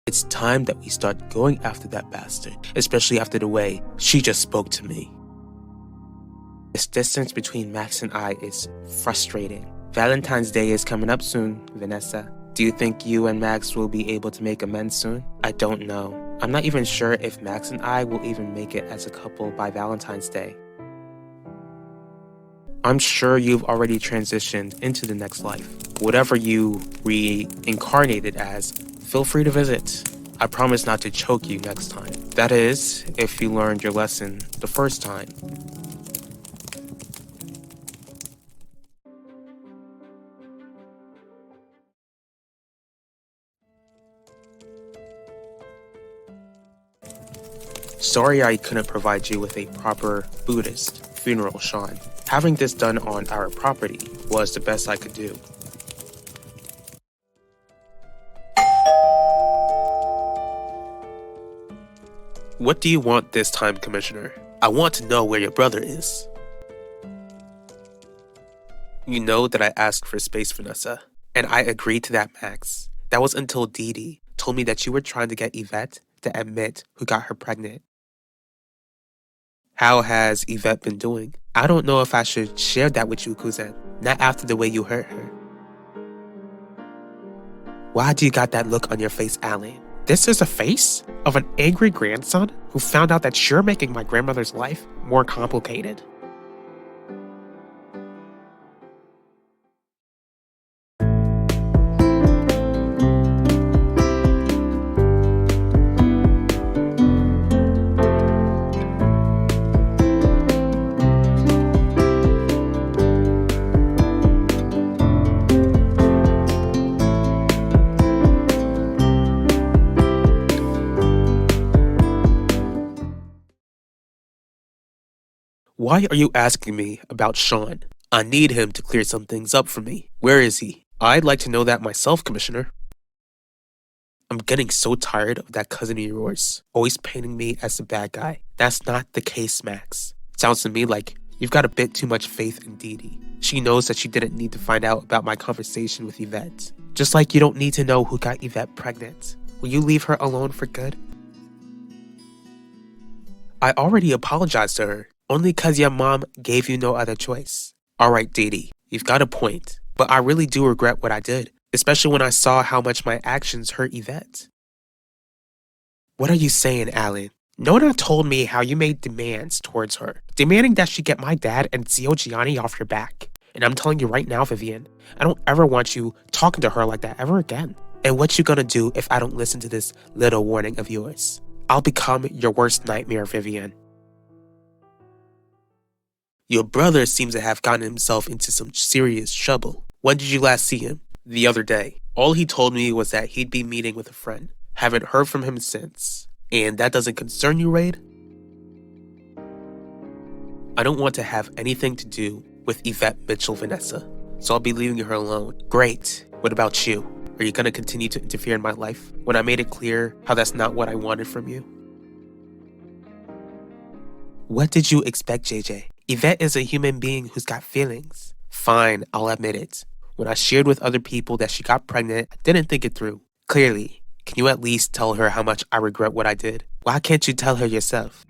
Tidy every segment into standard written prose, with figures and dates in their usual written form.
It's time that we start going after that bastard, especially after the way she just spoke to me. This distance between Max and I is frustrating. Valentine's Day is coming up soon, Vanessa. Do you think you and Max will be able to make amends soon? I don't know. I'm not even sure if Max and I will even make it as a couple by Valentine's Day. I'm sure you've already transitioned into the next life. Whatever you reincarnated as, feel free to visit. I promise not to choke you next time. That is, if you learned your lesson the first time. Sorry I couldn't provide you with a proper Buddhist funeral, Sean. Having this done on our property was the best I could do. What do you want this time, Commissioner? I want to know where your brother is. You know that I asked for space, Vanessa, and I agreed to that, Max. That was until Dee Dee told me that you were trying to get Yvette to admit who got her pregnant. How has Yvette been doing? I don't know if I should share that with you, cousin. Not after the way you hurt her. Why do you got that look on your face, Alan? This is a face of an angry grandson who found out that you're making my grandmother's life more complicated. Why are you asking me about Sean? I need him to clear some things up for me. Where is he? I'd like to know that myself, Commissioner. I'm getting so tired of that cousin of yours, always painting me as the bad guy. That's not the case, Max. Sounds to me like you've got a bit too much faith in Dee Dee. She knows that she didn't need to find out about my conversation with Yvette. Just like you don't need to know who got Yvette pregnant. Will you leave her alone for good? I already apologized to her. Only 'cause your mom gave you no other choice. Alright, Dee Dee, you've got a point. But I really do regret what I did, especially when I saw how much my actions hurt Yvette. What are you saying, Alan? Nona told me how you made demands towards her, demanding that she get my dad and Zio Gianni off your back. And I'm telling you right now, Vivian, I don't ever want you talking to her like that ever again. And what you gonna do if I don't listen to this little warning of yours? I'll become your worst nightmare, Vivian. Your brother seems to have gotten himself into some serious trouble. When did you last see him? The other day. All he told me was that he'd be meeting with a friend. Haven't heard from him since. And that doesn't concern you, Raid? I don't want to have anything to do with Yvette Mitchell, Vanessa. So I'll be leaving her alone. Great. What about you? Are you gonna continue to interfere in my life when I made it clear how that's not what I wanted from you? What did you expect, JJ? Yvette is a human being who's got feelings. Fine, I'll admit it. When I shared with other people that she got pregnant, I didn't think it through. Clearly, can you at least tell her how much I regret what I did? Why can't you tell her yourself?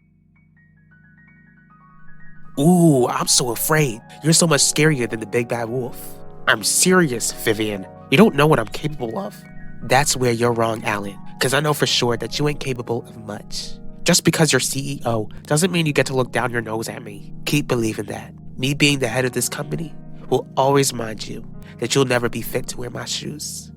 Ooh, I'm so afraid. You're so much scarier than the big bad wolf. I'm serious, Vivian. You don't know what I'm capable of. That's where you're wrong, Alan, because I know for sure that you ain't capable of much. Just because you're CEO doesn't mean you get to look down your nose at me. Keep believing that. Me being the head of this company will always remind you that you'll never be fit to wear my shoes.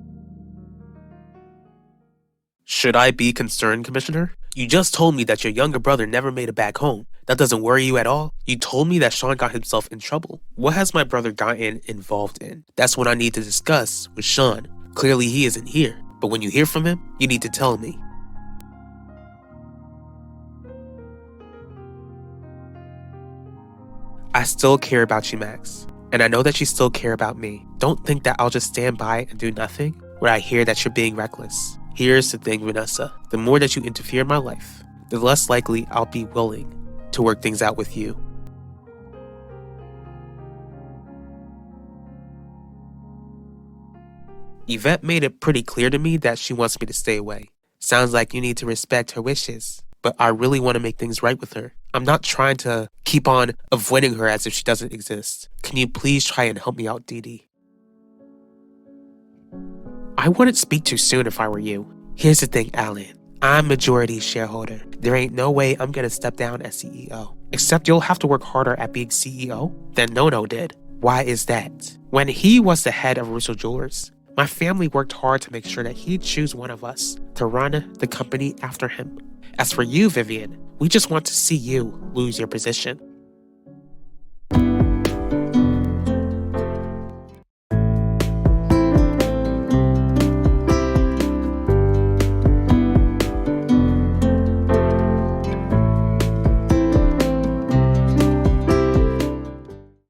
Should I be concerned, Commissioner? You just told me that your younger brother never made it back home. That doesn't worry you at all? You told me that Sean got himself in trouble. What has my brother gotten involved in? That's what I need to discuss with Sean. Clearly he isn't here, but when you hear from him, you need to tell me. I still care about you, Max. And I know that you still care about me. Don't think that I'll just stand by and do nothing when I hear that you're being reckless. Here's the thing, Vanessa. The more that you interfere in my life, the less likely I'll be willing to work things out with you. Yvette made it pretty clear to me that she wants me to stay away. Sounds like you need to respect her wishes. But I really want to make things right with her. I'm not trying to keep on avoiding her as if she doesn't exist. Can you please try and help me out, Dee? I wouldn't speak too soon if I were you. Here's the thing, Alan. I'm majority shareholder. There ain't no way I'm gonna step down as CEO. Except you'll have to work harder at being CEO than Nono did. Why is that? When he was the head of Russo Jewelers, my family worked hard to make sure that he'd choose one of us to run the company after him. As for you, Vivian, we just want to see you lose your position.